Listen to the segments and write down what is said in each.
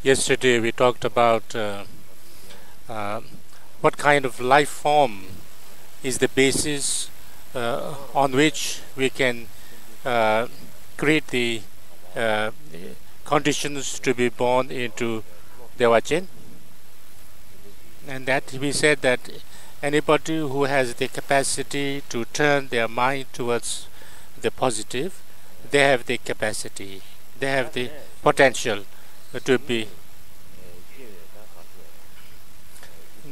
Yesterday we talked about uh, what kind of life form is the basis on which we can create the uh, conditions to be born into Devachen, and that we said that anybody who has the capacity to turn their mind towards the positive, they have the capacity, they have the potential to be.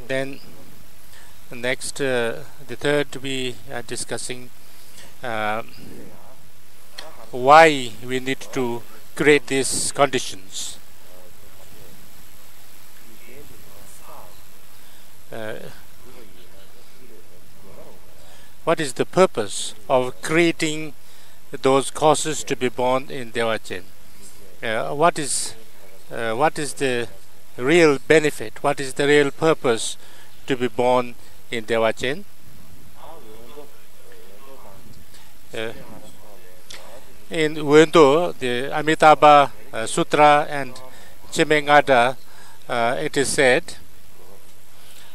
Then next, the third, we are discussing why we need to create these conditions. What is the purpose of creating those causes to be born in Devachen? What is the real benefit? What is the real purpose to be born in Devachen? In Wendo, the Amitabha Sutra and Chimengada, it is said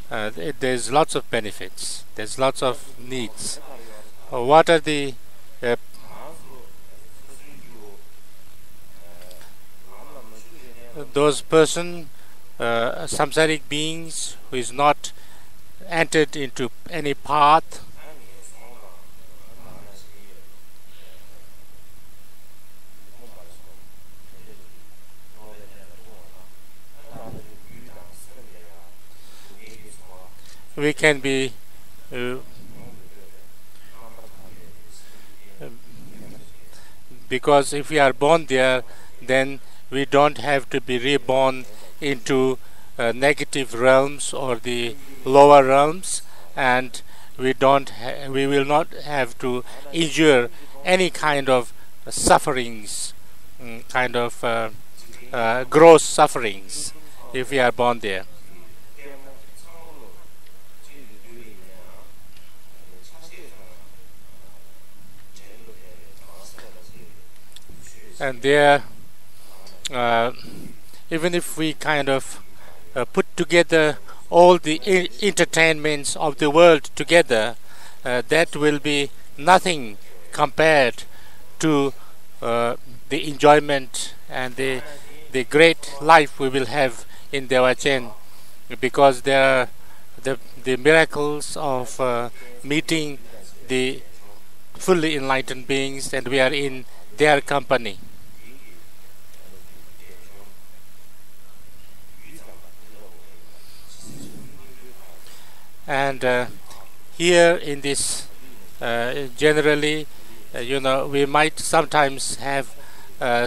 there's lots of benefits, there's lots of needs. What are the those samsaric beings who is not entered into any path, we can be because if we are born there, then we don't have to be reborn into negative realms or the lower realms, and we will not have to endure any kind of sufferings, gross sufferings, if we are born there. And there, even if we put together all the entertainments of the world together, that will be nothing compared to the enjoyment and the great life we will have in Devachen, because there are the miracles of meeting the fully enlightened beings, and we are in their company. And here in this, generally, we might sometimes have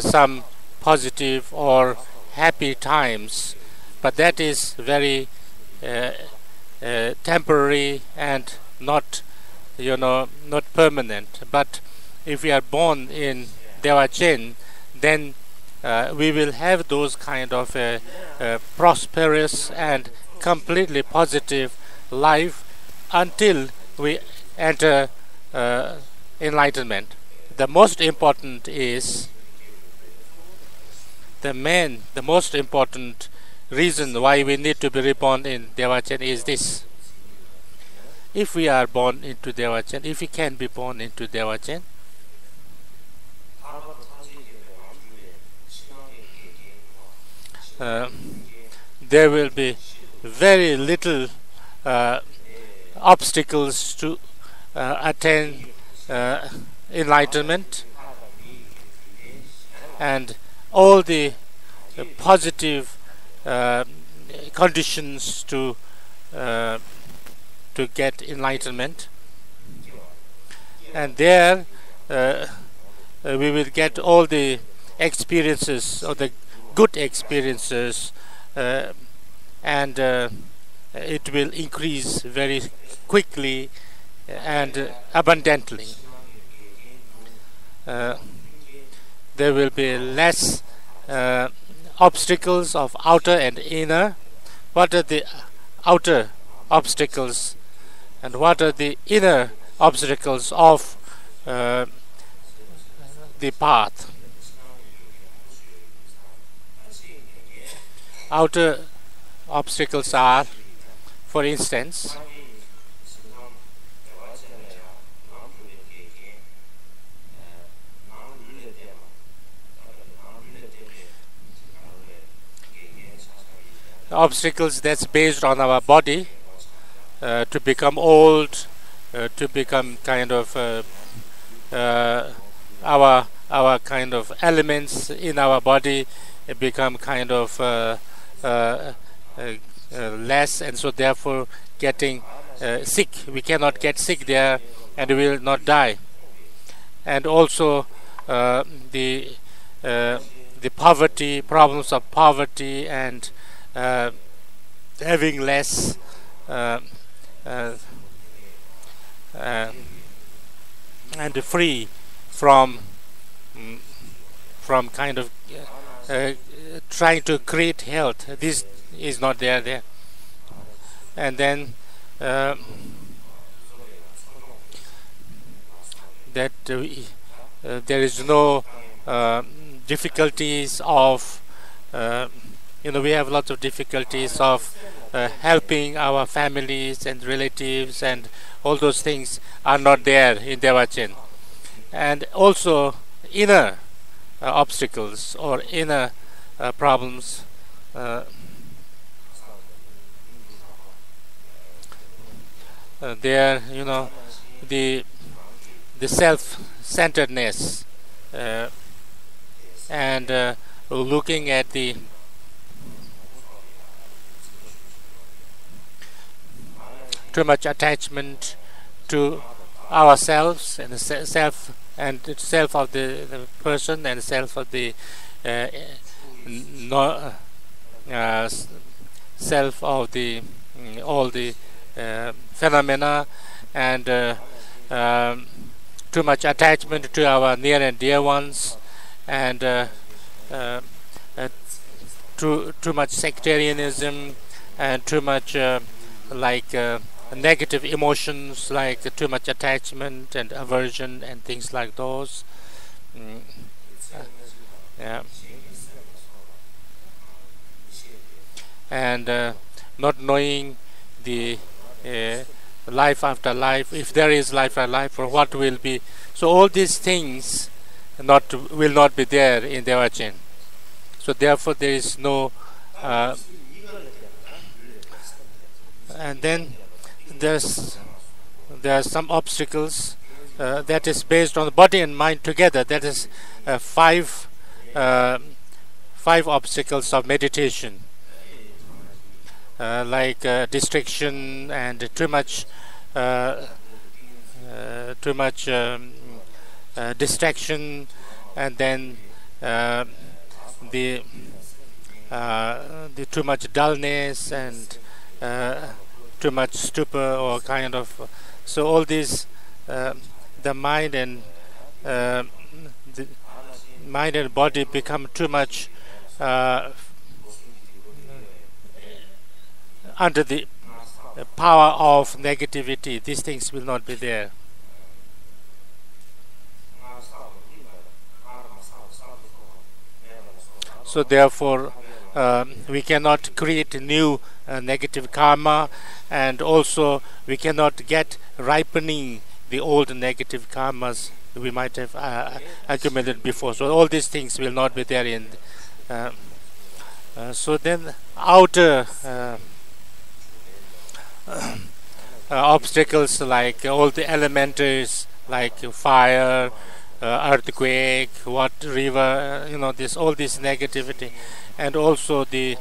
some positive or happy times, but that is very temporary and not permanent. But if we are born in Devachen, then we will have those kind of prosperous and completely positive life until we enter enlightenment. The most important is the most important reason why we need to be reborn in Devachen is this. If we are born into Devachen, if we can be born into Devachen, there will be very little obstacles to attain enlightenment, and all the positive conditions to get enlightenment, and there we will get all the experiences, or the good experiences, and it will increase very quickly and abundantly. There will be less obstacles of outer and inner, what are the outer obstacles and what are the inner obstacles of the path. Outer obstacles are, for instance, obstacles that's based on our body, to become old, to become kind of our kind of elements in our body become kind of less, and so therefore getting sick. We cannot get sick there, and we will not die. And also the poverty, problems of poverty, and having less and free from kind of trying to create health. This is not there. And then that there is no difficulties of we have lots of difficulties of helping our families and relatives, and all those things are not there in Devachan. And also inner obstacles or inner problems, there the self-centeredness, and looking at the too much attachment to ourselves and the self of the person and self of the self of the all the phenomena, and too much attachment to our near and dear ones, and too much sectarianism, and too much negative emotions like too much attachment and aversion and things like those. Yeah. And not knowing the life after life, if there is life after life, or what will be. So all these things will not be there in Devachan. So therefore there is no and then there are some obstacles that is based on the body and mind together. That is five obstacles of meditation, like distraction and too much distraction, and then the too much dullness, and too much stupor, or kind of. So all these, the mind and body become too much under the power of negativity. These things will not be there. So therefore we cannot create new negative karma, and also we cannot get ripening the old negative karmas we might have accumulated before. So all these things will not be there in so then outer obstacles, like all the elementals, like fire, earthquake, river, all this negativity, and also the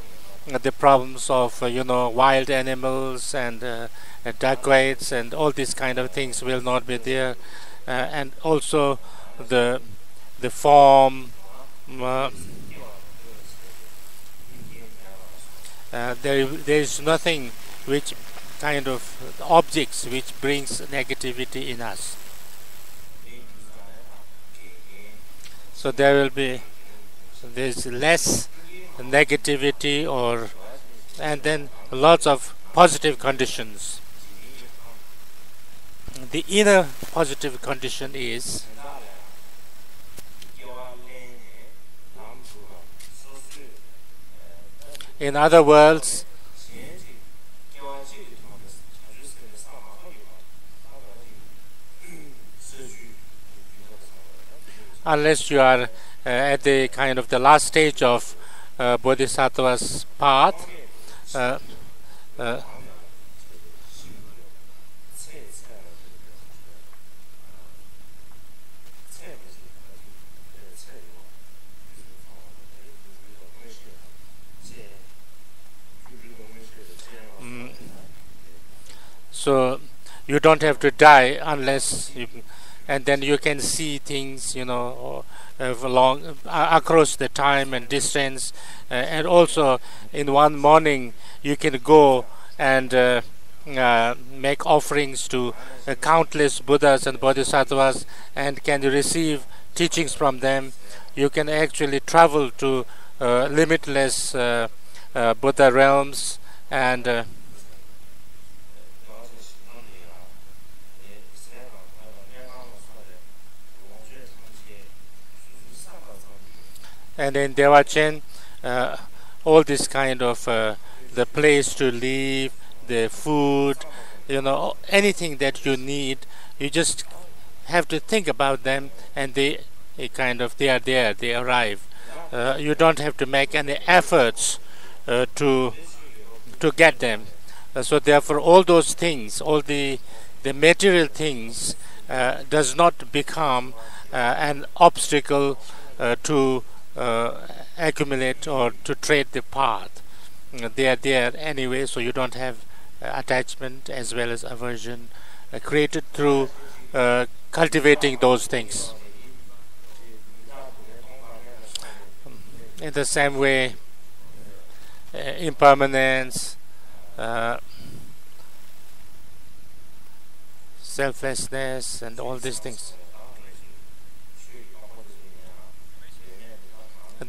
problems of wild animals and dacoits, and all these kind of things will not be there, and also the form. There is nothing which kind of objects which brings negativity in us. So there's less negativity or and then lots of positive conditions. The inner positive condition is in other words, unless you are at the kind of the last stage of Bodhisattva's path, uh, uh, so you don't have to die unless you, and then you can see things, along across the time and distance, and also in one morning you can go and make offerings to countless Buddhas and Bodhisattvas and can receive teachings from them. You can actually travel to limitless Buddha realms and in Dewachen, all this kind of the place to live, the food, anything that you need, you just have to think about them, and they are there, they arrive. You don't have to make any efforts to get them. So therefore, all those things, all the material things, does not become an obstacle to accumulate or to trade the path. They are there anyway, so you don't have attachment as well as aversion created through cultivating those things. In the same way, impermanence, selflessness, and all these things.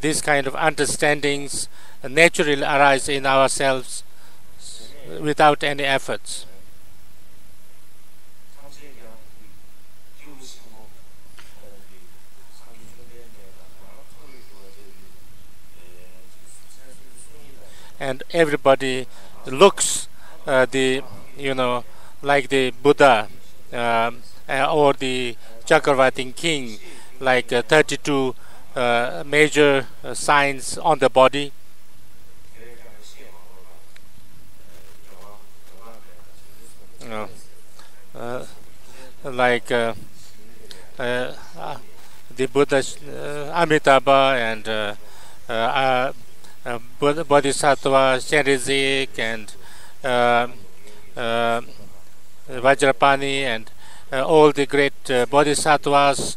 These kind of understandings naturally arise in ourselves without any efforts. And everybody looks like the Buddha or the Chakravartin king, like 32 major signs on the body. Like the Buddha Amitabha and Bodhisattva Sherizik and Vajrapani and all the great Bodhisattvas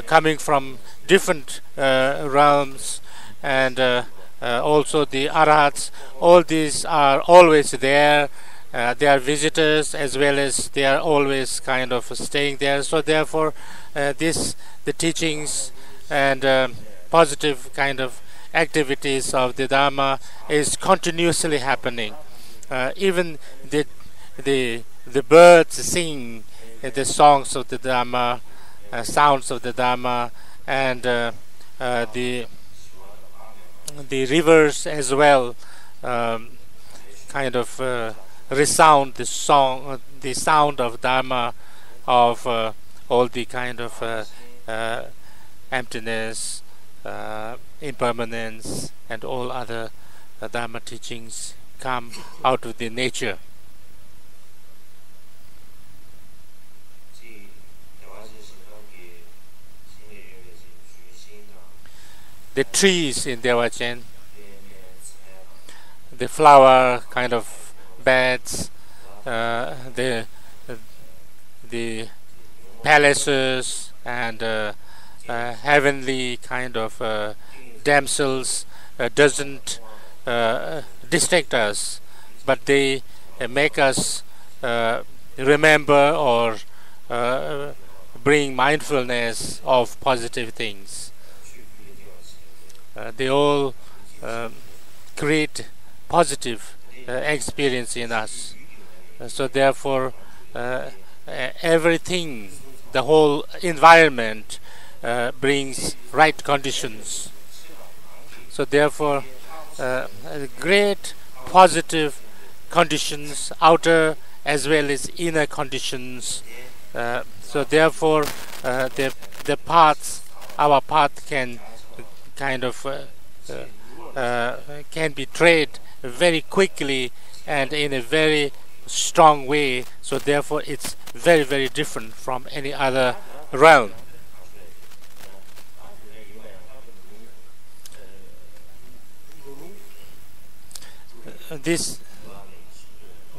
coming from different realms, and also the Arhats. All these are always there. They are visitors as well as they are always kind of staying there. So therefore, the teachings and positive kind of activities of the Dharma is continuously happening. Even the birds sing the songs of the Dharma, sounds of the Dharma, and the rivers as well kind of resound the song, the sound of Dharma, of all the kind of emptiness, impermanence, and all other Dharma teachings come out of the nature. The trees in Dewachen, the flower kind of beds, the palaces and heavenly kind of damsels doesn't distract us, but they make us remember or bring mindfulness of positive things. They all create positive experience in us. So therefore, everything, the whole environment brings right conditions. So therefore, great positive conditions, outer as well as inner conditions. So therefore, the paths, our path can kind of can be traced very quickly and in a very strong way. So therefore, it's very, very different from any other realm. These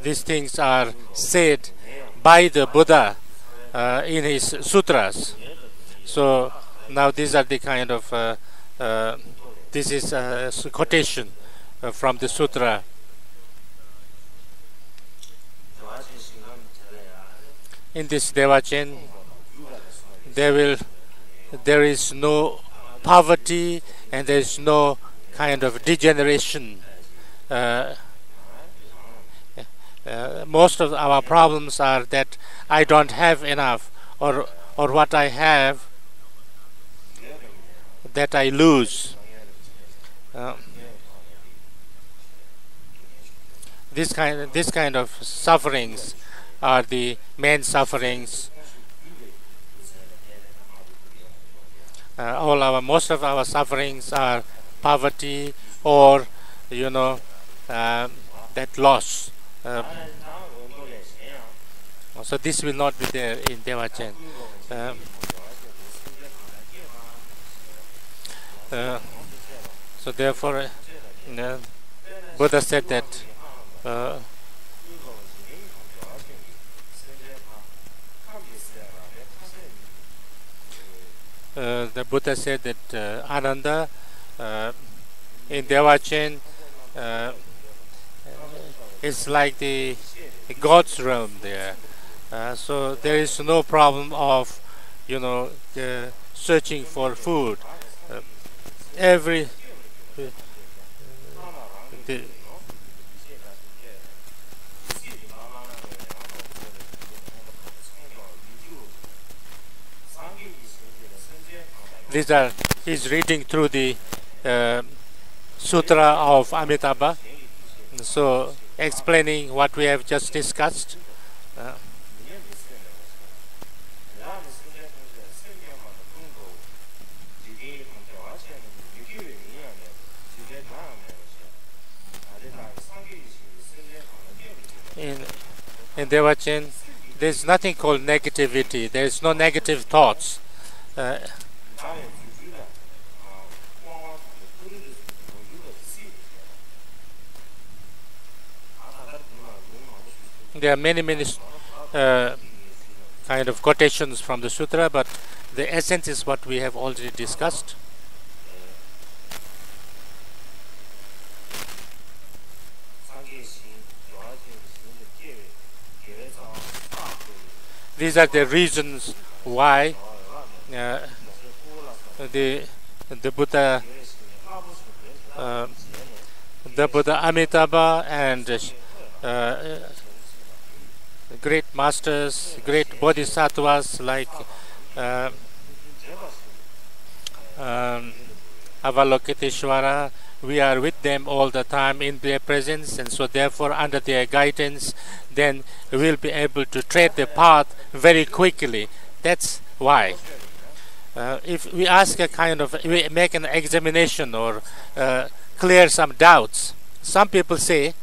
things are said by the Buddha in his sutras. So now these are the kind of this is a quotation from the sutra. In this Devachan, there is no poverty and there is no kind of degeneration. Most of our problems are that I don't have enough, or what I have that I lose. This kind of sufferings are the main sufferings. Most of our sufferings are poverty or that loss. So this will not be there in Devachan. So therefore, Buddha said that the Buddha said that Ananda in Devachan is like the God's realm there. So there is no problem of searching for food. Every he's reading through the Sutra of Amitabha, so explaining what we have just discussed. In Devachan, there's nothing called negativity. There is no negative thoughts. There are many kind of quotations from the sutra, but the essence is what we have already discussed. These are the reasons why the Buddha Amitabha and great masters, great bodhisattvas like Avalokiteshvara, we are with them all the time in their presence, and so therefore under their guidance then we will be able to tread the path very quickly. That's why if we ask we make an examination or clear some doubts, some people say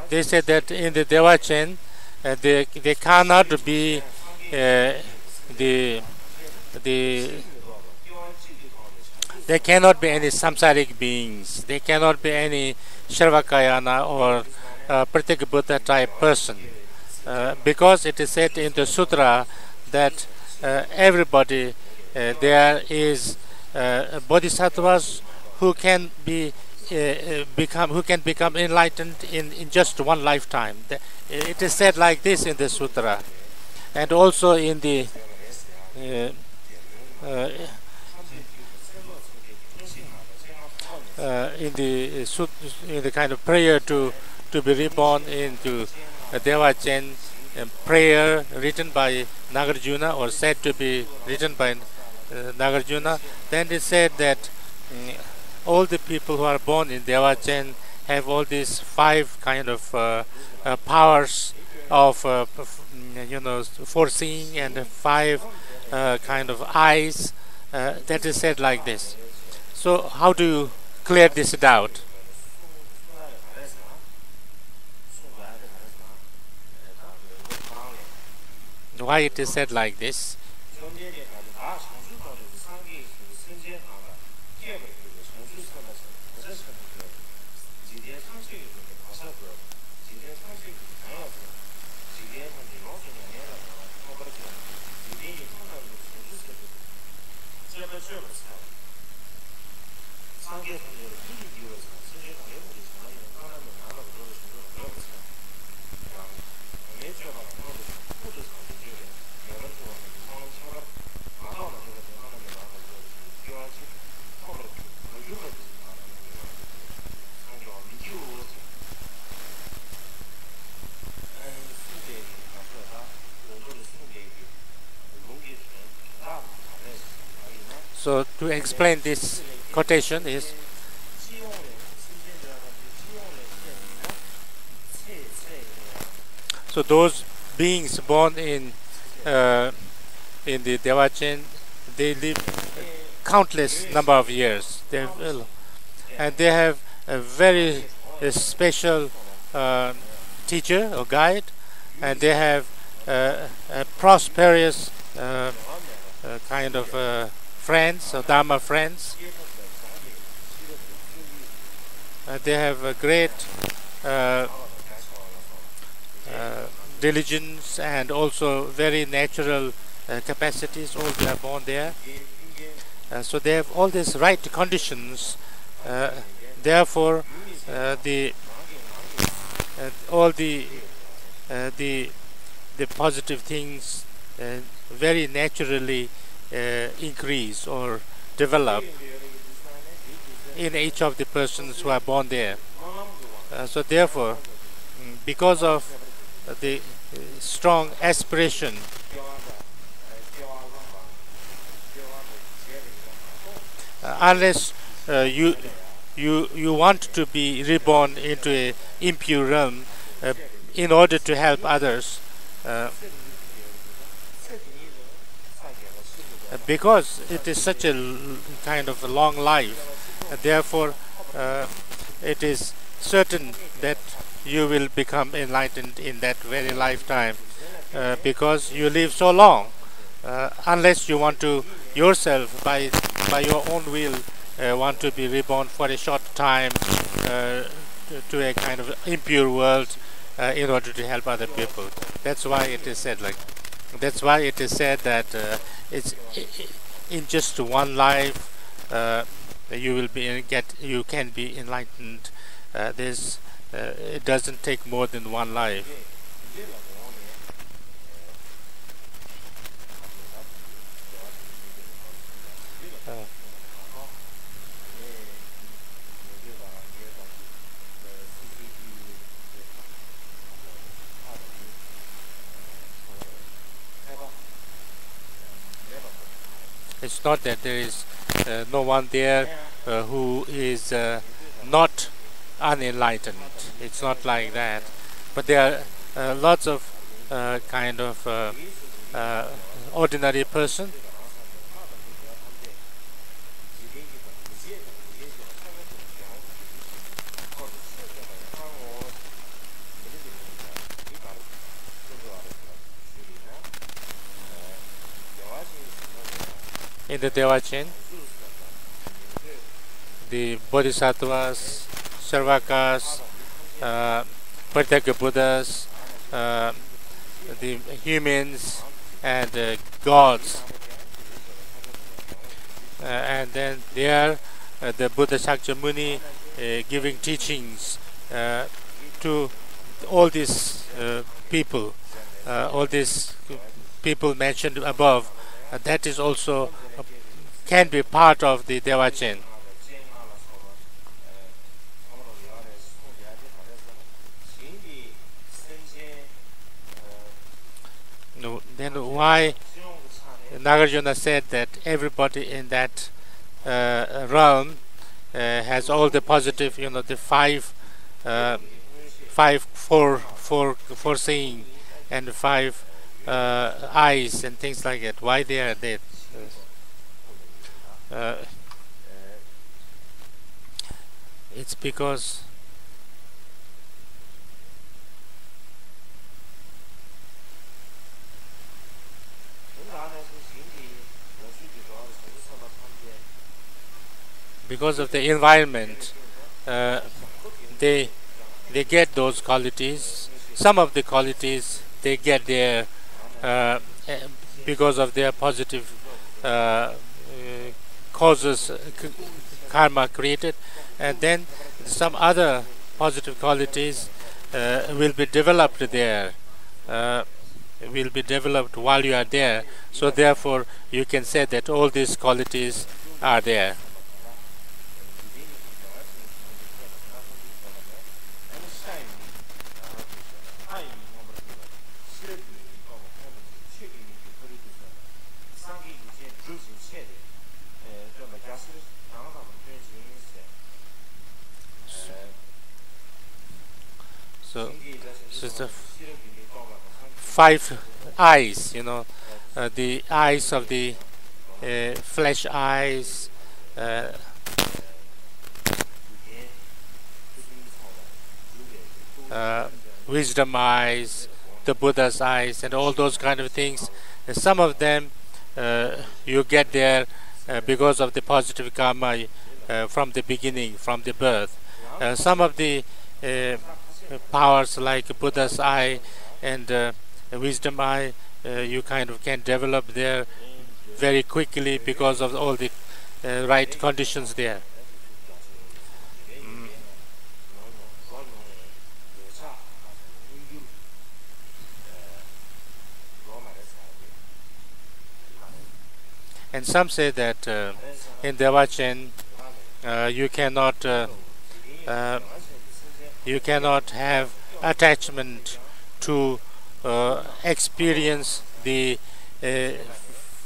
they said that in the Devachan they cannot be there cannot be any samsaric beings. There cannot be any Sharvakayana or Pratyeka type person, because it is said in the sutra that everybody there is bodhisattvas who can be who can become enlightened in just one lifetime. It is said like this in the sutra, and also in the uh, uh, in the kind of prayer to be reborn into Devachen, prayer written by Nagarjuna, or said to be written by Nagarjuna. Then it said that all the people who are born in Devachen have all these 5 kind of powers of foreseeing, and 5 kind of eyes. That is said like this. So how do you clear this doubt? Why it is said like this? So to explain this quotation is, so those beings born in the Devachen, they live countless number of years. And they have a very special teacher or guide, and they have a prosperous kind of friends or Dharma friends. They have a great diligence and also very natural capacities. All they are born there. So they have all these right conditions. Therefore, all the positive things very naturally increase or develop in each of the persons who are born there. So therefore, because of the strong aspiration, unless you want to be reborn into a impure realm in order to help others, because it is such a kind of a long life, therefore it is certain that you will become enlightened in that very lifetime, because you live so long. Unless you want to yourself by your own will want to be reborn for a short time to a kind of impure world in order to help other people. That's why it is said like. That's why it is said that it's in just one life you can be enlightened. It doesn't take more than one life. It's not that there is no one there who is not unenlightened. It's not like that. But there are lots of kind of ordinary person. In the Devachen, the Bodhisattvas, Sarvakas, Pratyeka Buddhas, the humans, and gods. And then there, the Buddha Shakyamuni giving teachings to all these people mentioned above. That is also can be part of the Devachen. No, then why Nagarjuna said that everybody in that realm has all the positive, the four seeing and five eyes and things like that. Why they are there? It's because of the environment, they get those qualities. Some of the qualities they get there because of their positive causes, karma created, and then some other positive qualities will be developed there. Will be developed while you are there. So therefore, you can say that all these qualities are there. So the five eyes, the eyes of the flesh eyes, wisdom eyes, the Buddha's eyes, and all those kind of things. And some of them you get there because of the positive karma from the beginning, from the birth. Some of the powers like Buddha's eye and wisdom eye, you kind of can develop there very quickly because of all the right conditions there. And some say that in Devachen you cannot have attachment to experience the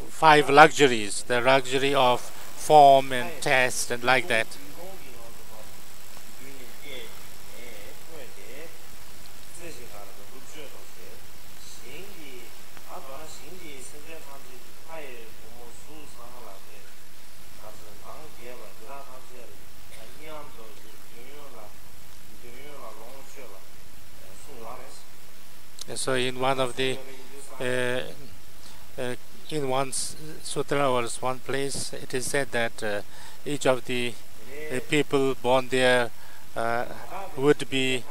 five luxuries, the luxury of form and taste and like that. So in one of the in one sutra or one place, it is said that each of the people born there would be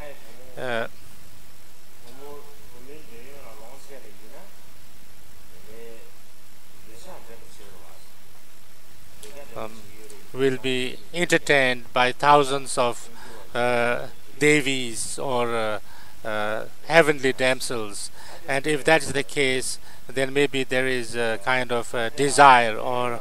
will be entertained by thousands of devis or heavenly damsels, and if that is the case, then maybe there is a kind of desire or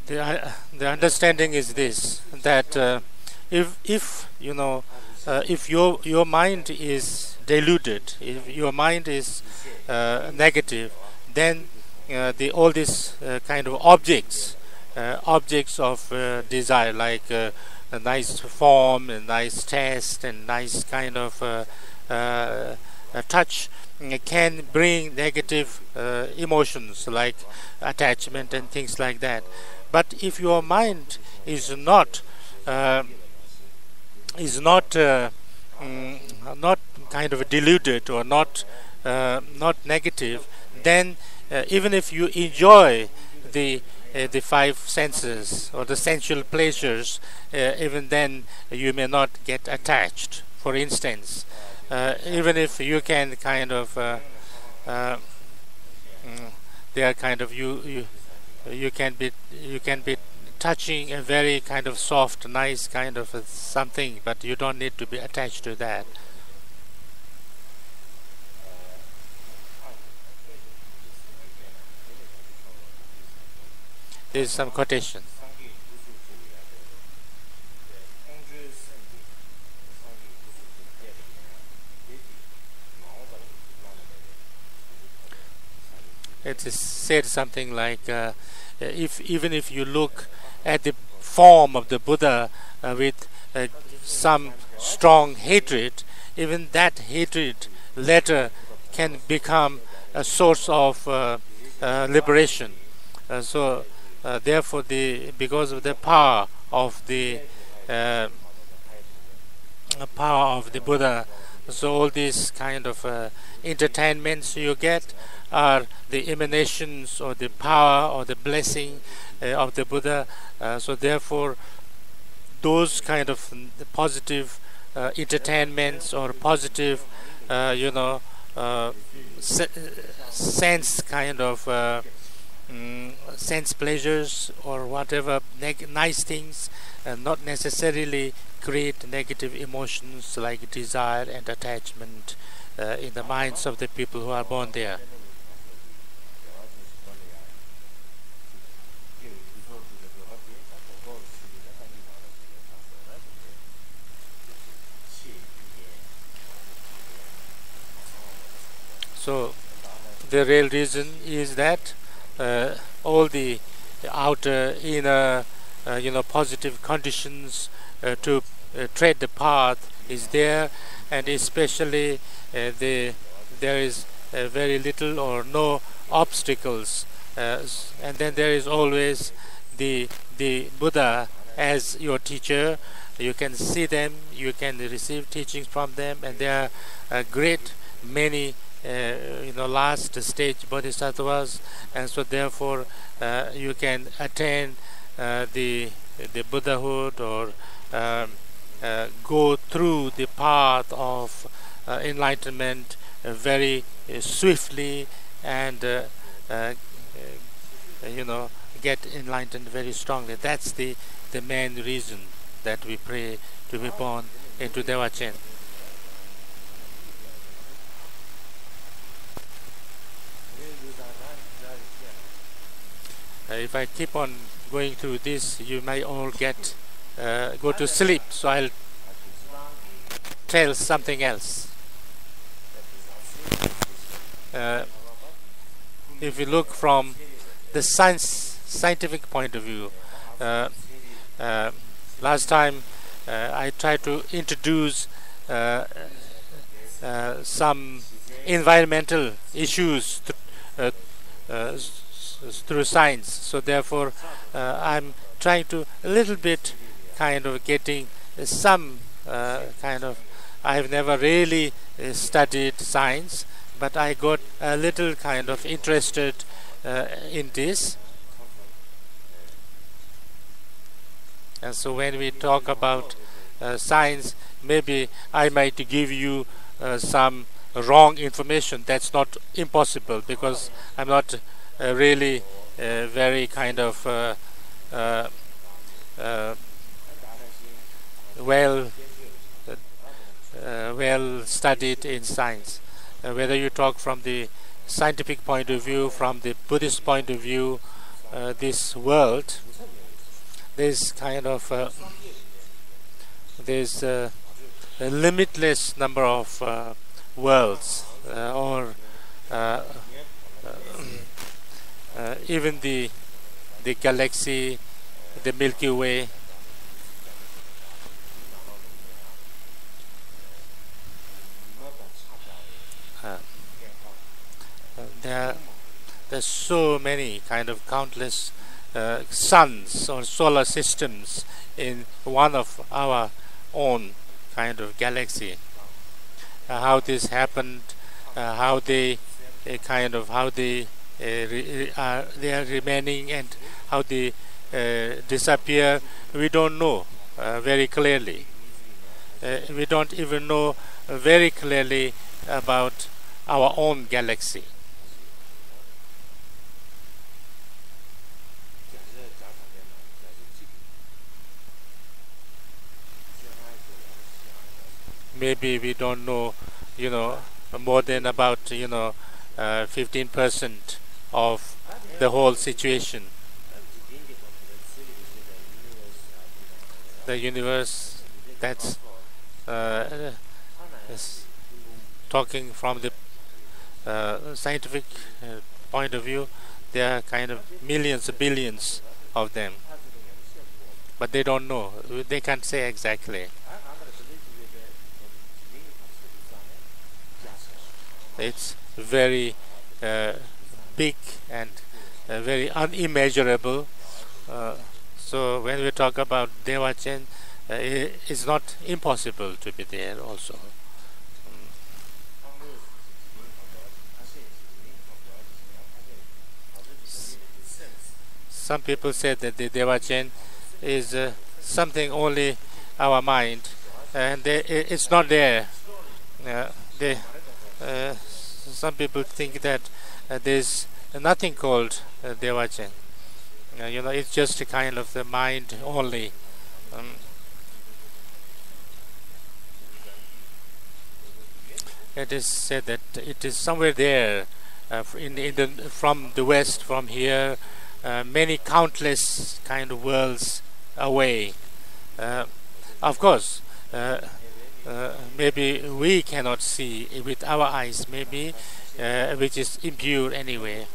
the understanding is this, that if your mind is deluded, if your mind is negative, then all these kind of objects objects of desire, like a nice form, a nice taste, and nice kind of touch, can bring negative emotions like attachment and things like that. But if your mind is not not kind of deluded or not negative, then even if you enjoy the five senses or the sensual pleasures, even then you may not get attached. For instance, even if you can kind of they are kind of you can be touching a very kind of soft, nice kind of something, but you don't need to be attached to that. There's some quotation. It is said something like, even if you look at the form of the Buddha with some strong hatred, even that hatred later can become a source of liberation. Therefore, because of the power of the Buddha, so all these kind of entertainments you get are the emanations or the power or the blessing of the Buddha. So therefore, those kind of positive entertainments or positive, sense kind of sense pleasures or whatever nice things, not necessarily create negative emotions like desire and attachment in the minds of the people who are born there. So the real reason is that all the outer, inner, positive conditions to tread the path is there, and especially there is very little or no obstacles, and then there is always the Buddha as your teacher. You can see them, you can receive teachings from them, and there are a great many last stage bodhisattvas, and so therefore you can attain the Buddhahood or go through the path of enlightenment very swiftly, and get enlightened very strongly. That's the main reason that we pray to be born into Dewachen. If I keep on going through this, you may all go to sleep, so I'll tell something else. If you look from the scientific point of view, last time I tried to introduce some environmental issues through science. So therefore I'm trying to a little bit kind of getting some kind of, I've never really studied science, but I got a little kind of interested in this. And so when we talk about science, maybe I might give you some wrong information. That's not impossible, because I'm not really very kind of well studied in science. Whether you talk from the scientific point of view, from the Buddhist point of view, this world, there's kind of there's a limitless number of worlds, or even the the galaxy, the Milky Way. There's so many kind of countless suns or solar systems in one of our own kind of galaxy. How this happened, how they they are remaining, and how they disappear, we don't know very clearly. We don't even know very clearly about our own galaxy. Maybe we don't know, more than about 15% of the whole situation. The universe, that's is talking from the scientific point of view, there are kind of millions, billions of them, but they don't know. They can't say exactly. It's very big and very unimmeasurable. So when we talk about Dewachen, it's not impossible to be there also. Some people say that the Dewachen is something only our mind, and it's not there. Some people think that there's nothing called Dewachen. It's just a kind of the mind only. It is said that it is somewhere there, from the west, from here, many countless kind of worlds away. Of course, maybe we cannot see with our eyes, maybe, which is impure anyway.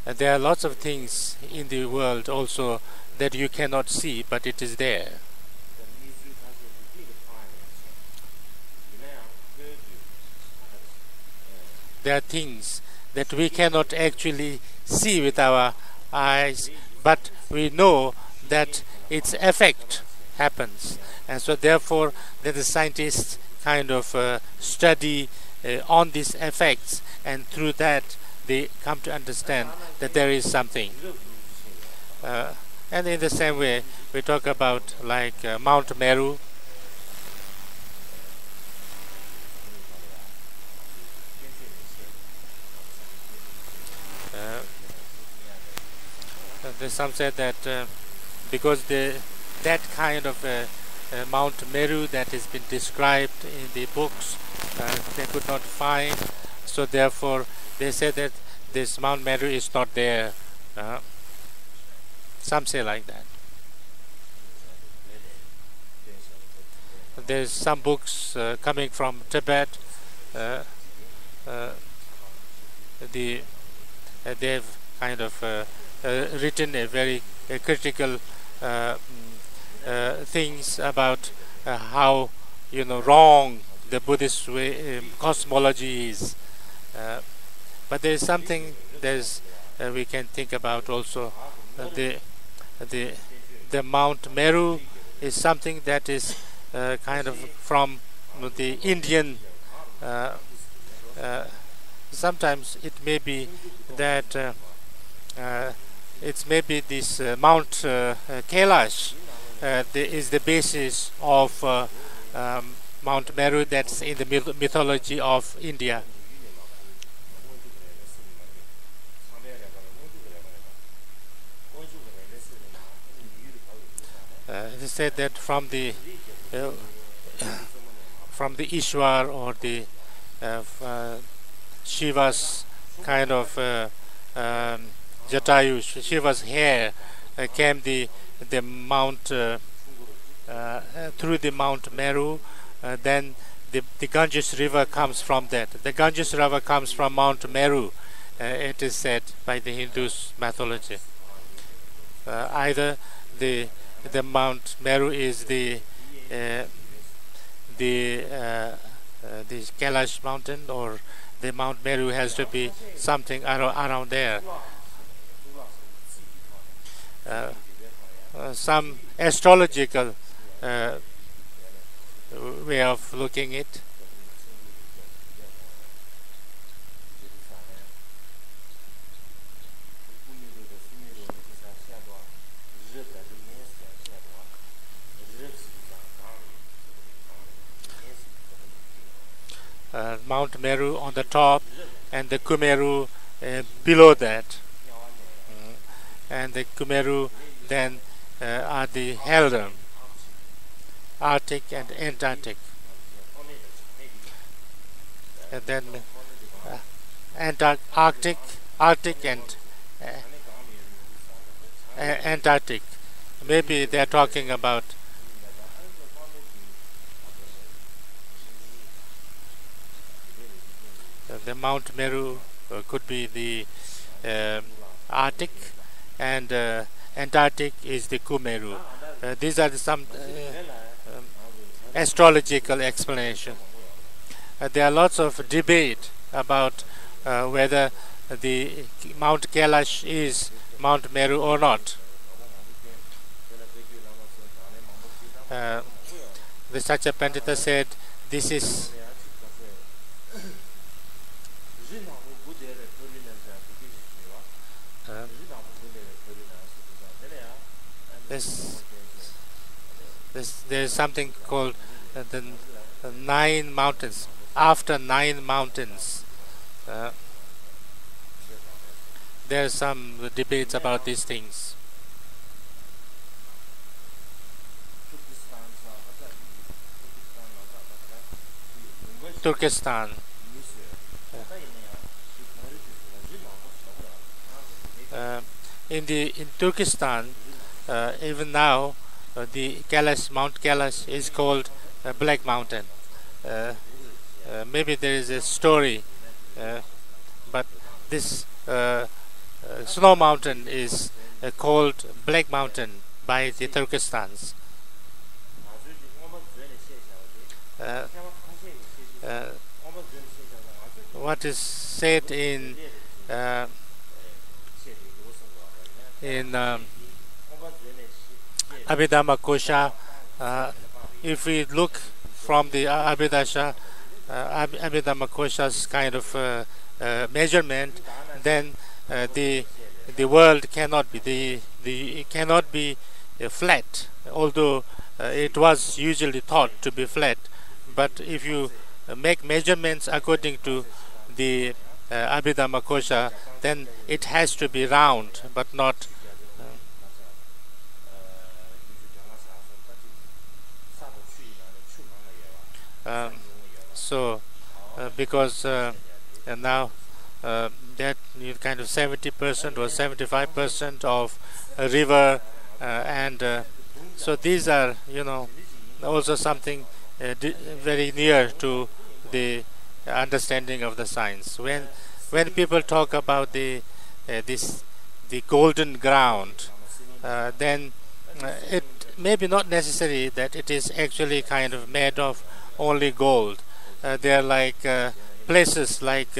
There are lots of things in the world also that you cannot see, but it is there. There are things that we cannot actually see with our eyes, but we know that its effect happens, and so therefore the scientists kind of study on these effects, and through that they come to understand that there is something. And in the same way, we talk about like Mount Meru. Some said that because that kind of Mount Meru that has been described in the books, they could not find, so therefore they said that this Mount Meru is not there. Some say like that. There's some books coming from Tibet. They've kind of written a very critical things about how wrong the Buddhist way, cosmology is. But there is something we can think about also. The Mount Meru is something that is kind of from the Indian. Sometimes it may be that it's maybe this Mount Kailash is the basis of Mount Meru that's in the mythology of India. It is said that from the Ishwar or the Shiva's kind of Jatayu, Shiva's hair, came the Mount through the Mount Meru. Then the Ganges River comes from that. The Ganges River comes from Mount Meru, it is said by the Hindus mythology. Either the Mount Meru is the Kailash mountain, or the Mount Meru has to be something around there. Some astrological way of looking it. Mount Meru on the top, and the Kumeru below that. And the Kumeru then are the hell realm, Arctic and Antarctic. And then Arctic and Antarctic. Maybe they are talking about the Mount Meru could be the Arctic, and Antarctic is the Kumeru. These are some astrological explanation. There are lots of debate about whether the Mount Kailash is Mount Meru or not. The Satya Pandita said this is there is something called the 9 mountains. After 9 mountains, there are some debates about these things. Turkestan. In Turkestan, even now, the Mount Kailash is called Black Mountain. Maybe there is a story, but this snow mountain is called Black Mountain by the Turkestans. What is said in Abhidhamma Kosha, if we look from the Abhidhamma Kosha's kind of measurement, then the world cannot be it cannot be flat, although it was usually thought to be flat. But if you make measurements according to the Abhidhamma Kosha, then it has to be round, but not because now that kind of 70% or 75% of a river, and so these are also something very near to the understanding of the science. When people talk about the golden ground, then it may be not necessary that it is actually kind of made of only gold. There are like places like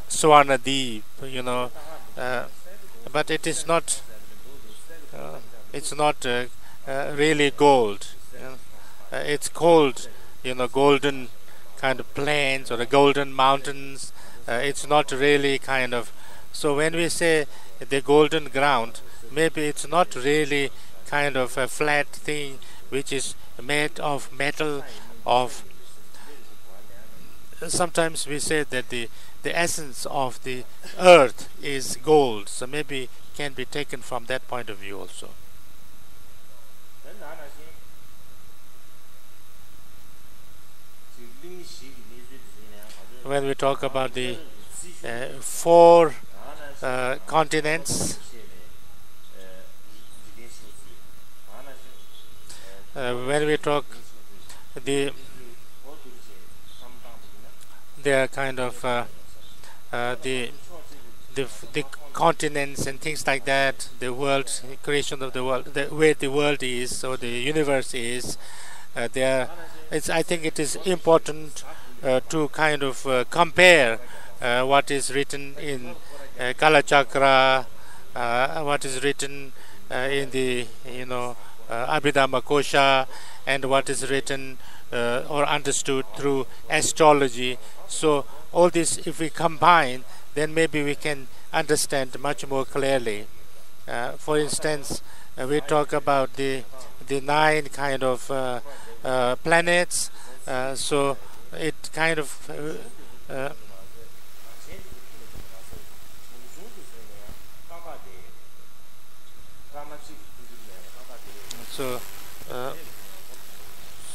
Swarnadeep, but it is not. It's not really gold. It's called, golden kind of plains or the golden mountains. It's not really kind of. So when we say the golden ground, maybe it's not really kind of a flat thing which is made of metal. Sometimes we say that the essence of the earth is gold, so maybe can be taken from that point of view also. When we talk about the 4 continents, when we talk they are kind of the continents and things like that, the world, creation of the world, the way the world is or the universe is. I think it is important to kind of compare what is written in Kalachakra, what is written in the Abhidhamma Kosha, and what is written or understood through astrology. So all this, if we combine, then maybe we can understand much more clearly. For instance, we talk about the 9 kind of planets. So it kind of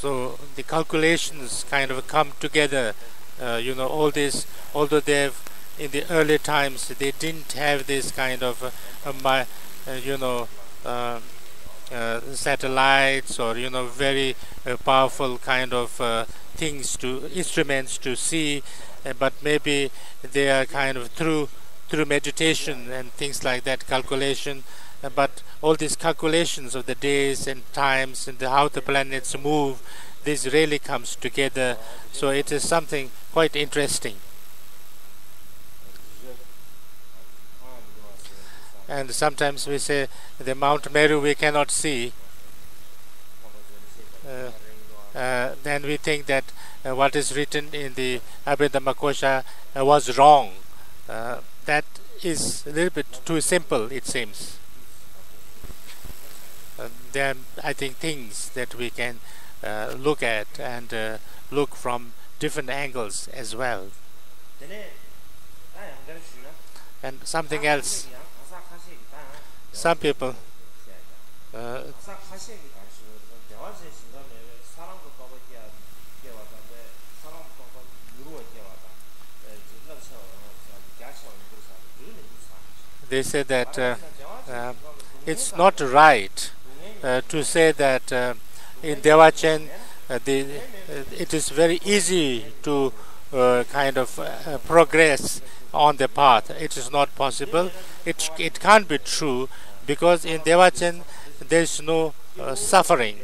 so the calculations kind of come together. All this, although they've in the early times they didn't have this kind of satellites or very powerful kind of instruments to see, but maybe they are kind of through meditation and things like that, calculation. But all these calculations of the days and times and how the planets move, this really comes together. So it is something quite interesting. And sometimes we say the Mount Meru we cannot see. Then we think that what is written in the Abhidhamma Kosha was wrong. That is a little bit too simple, it seems. There are, I think, things that we can look at and look from different angles as well. And something else, some people they say that it's not right to say that in Devachen it is very easy to kind of progress on the path. It is not possible. It can't be true, because in Devachen there is no suffering.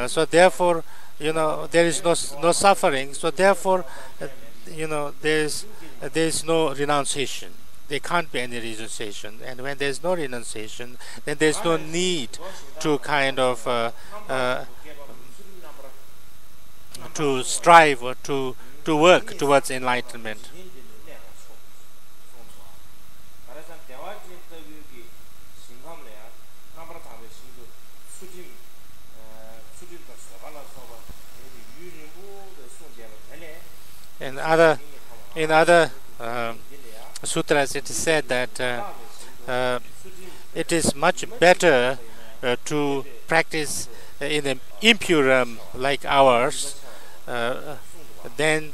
So therefore, there is no suffering. So therefore, there is no renunciation. There can't be any renunciation, and when there is no renunciation, then there is no need to kind of to strive or to work towards enlightenment. In other sutras, it is said that it is much better to practice in an impuram like ours than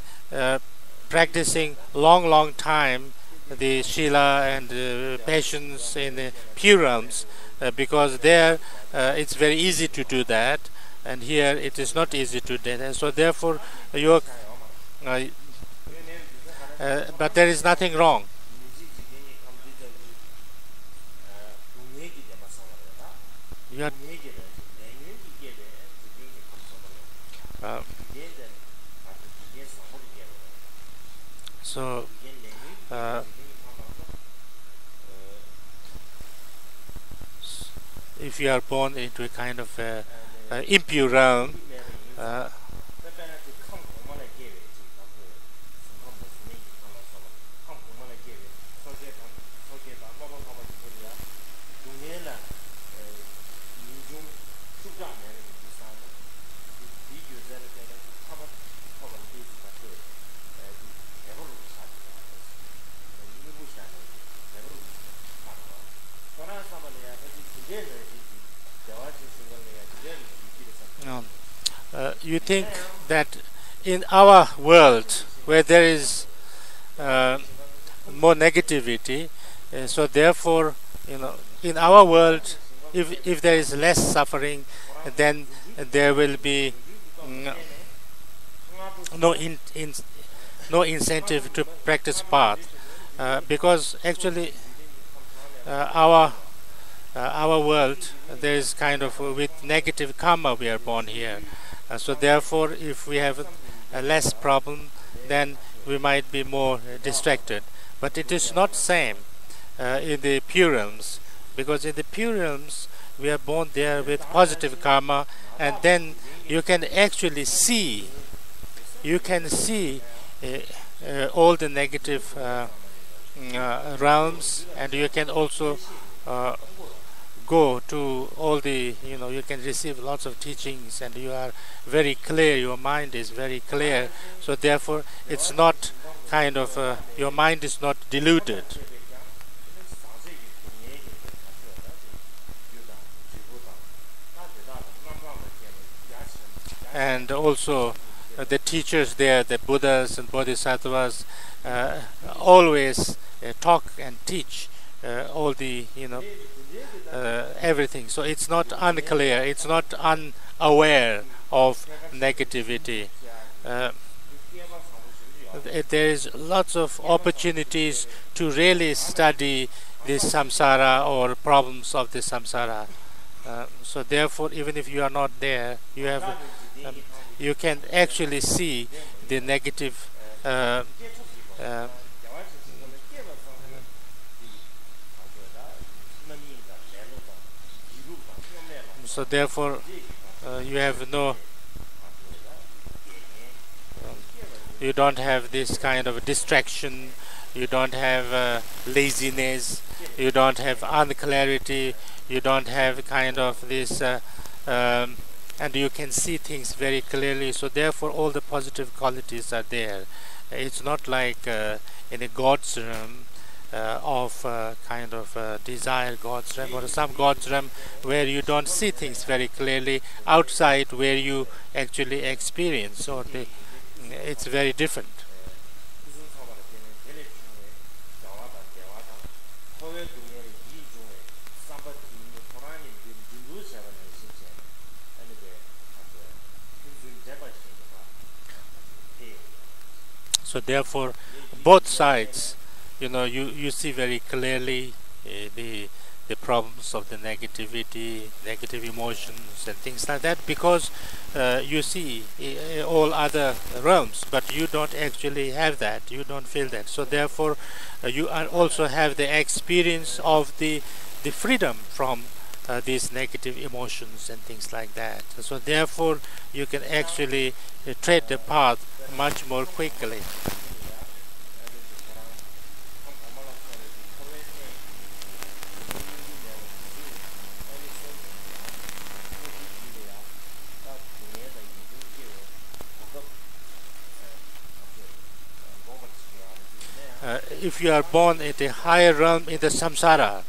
practicing long time the Shila and patience in the purams, because there it's very easy to do that, and here it is not easy to do that. So therefore but there is nothing wrong. So if you are born into a kind of impure realm, you think that in our world where there is more negativity, so therefore in our world, if there is less suffering, then there will be no incentive to practice path. because actually our world, there is kind of with negative karma we are born here. So therefore, if we have a less problem, then we might be more distracted. But it is not same in the pure realms, because in the pure realms we are born there with positive karma, and then you can actually see, all the negative realms, and you can also go to all the, you can receive lots of teachings, and you are very clear, your mind is very clear. So therefore it's not kind of your mind is not diluted. And also the teachers there, the Buddhas and Bodhisattvas, always talk and teach all the, everything. So it's not unclear, it's not unaware of negativity. There is lots of opportunities to really study this samsara or problems of the samsara. So therefore, even if you are not there, you can actually see the negative so therefore you have no you don't have this kind of distraction, you don't have laziness, you don't have unclarity, you don't have kind of this and you can see things very clearly. So therefore all the positive qualities are there. It's not like in a God's realm of kind of desire God's realm, or some God's realm where you don't see things very clearly, outside where you actually experience. So it's very different. So therefore both sides, you see very clearly the problems of the negativity, negative emotions and things like that, because you see all other realms, but you don't actually have that, you don't feel that. So therefore you also have the experience of the freedom from these negative emotions and things like that. So therefore you can actually tread the path much more quickly. If you are born in a higher realm in the samsara,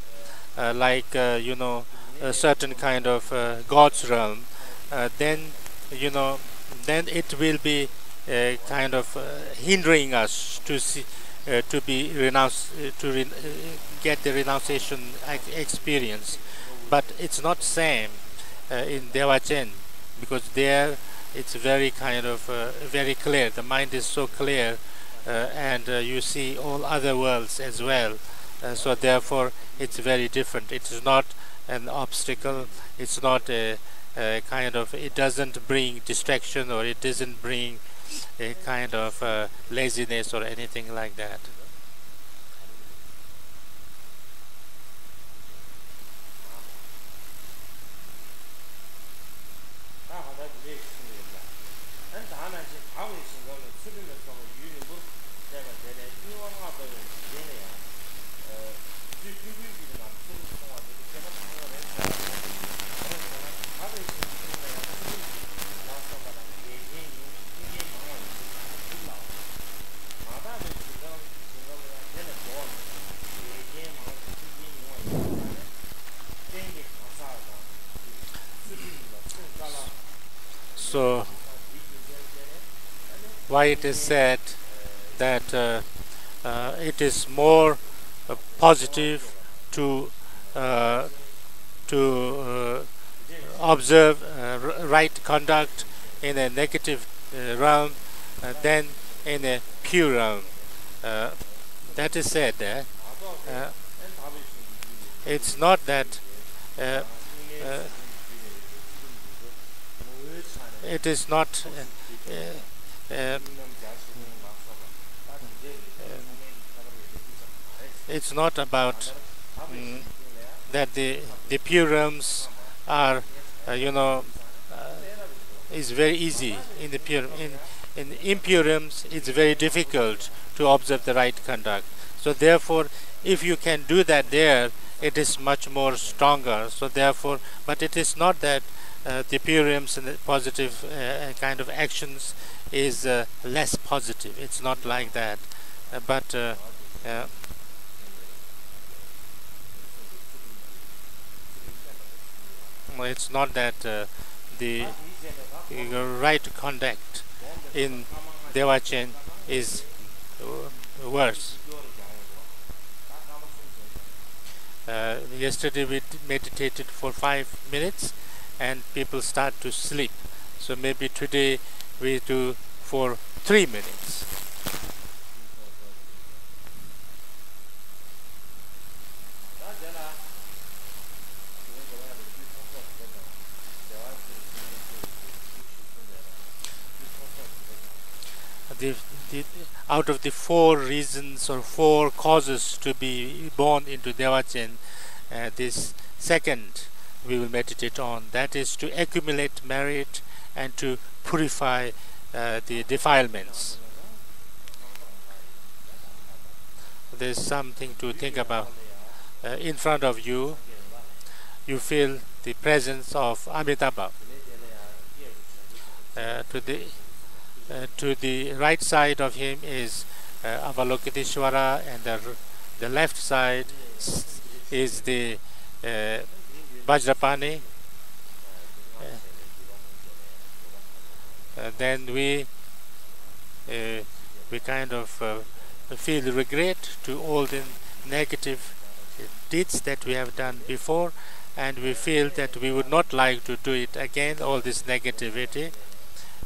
like a certain kind of God's realm, then then it will be kind of hindering us to see, to be renounced, get the renunciation experience. But it's not same in Dewachen, because there it's very kind of very clear. The mind is so clear, and you see all other worlds as well. So therefore it's very different. It is not an obstacle, it's not a kind of, it doesn't bring distraction, or it doesn't bring a kind of laziness or anything like that. So why it is said that it is more positive to observe right conduct in a negative realm than in a pure realm. that is said, it's not that uh, uh, it is not it's not about that the purums are is very easy. In the in impurums it's very difficult to observe the right conduct. So therefore, if you can do that there, it is much more stronger. So therefore, but it is not that the purums and the positive kind of actions is less positive. It's not like that. But it's not that the right conduct in Devachen is worse. Yesterday we meditated for 5 minutes and people start to sleep. So maybe today we do for 3 minutes. Out of the 4 reasons or 4 causes to be born into Devachen, this second we will meditate on, that is to accumulate merit and to purify the defilements. There's something to think about. In front of you, you feel the presence of Amitabha. To the right side of him is Avalokiteshvara, and the left side is the Vajrapani. Then we kind of feel regret to all the negative deeds that we have done before, and we feel that we would not like to do it again, all this negativity.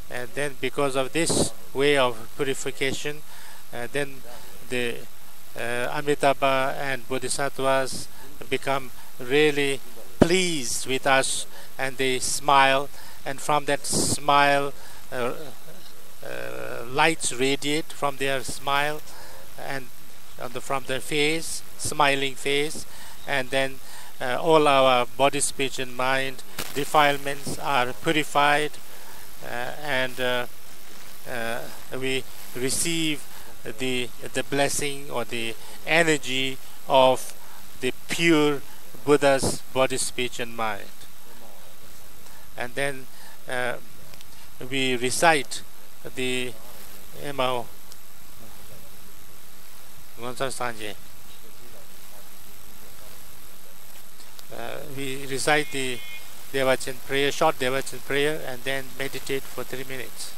And then because of this way of purification, then the Amitabha and Bodhisattvas become really pleased with us, and they smile, and from that smile lights radiate from their smile and from their face, smiling face, and then all our body, speech and mind defilements are purified, and we receive the blessing or the energy of the pure Buddha's body, speech and mind. And then we recite the we recite the Devachen prayer, short Devachen prayer, and then meditate for 3 minutes.